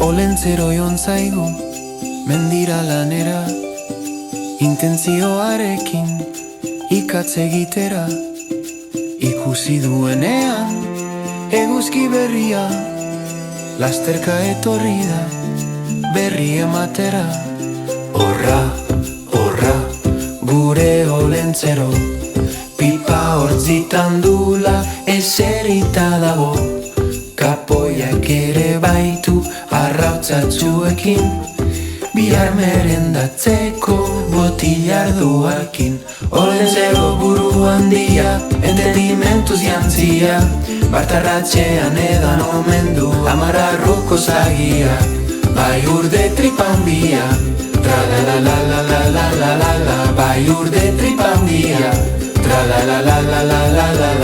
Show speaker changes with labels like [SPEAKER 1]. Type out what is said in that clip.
[SPEAKER 1] Olentzero joan zaigu, mendira lanera, intentzioarekin ikatz egitera. Ikusi duenean, eguzki berria, lasterka etorri da, berri ematera. Horra, horra, gure Olentzero, pipa hortzitan dula eserita dago. Kapoiak ere baitu arrautzatzuekin, bihar merendatzeko botilardoakin. Olentzero buru handia, entenimentuz jantzia, bartarratxean edan omen du amararruko zagia. Bai urde tripan bia, tra-la-la-la-la-la-la-la-la. Bai urde tripan bia, tra-la-la-la-la-la-la-la.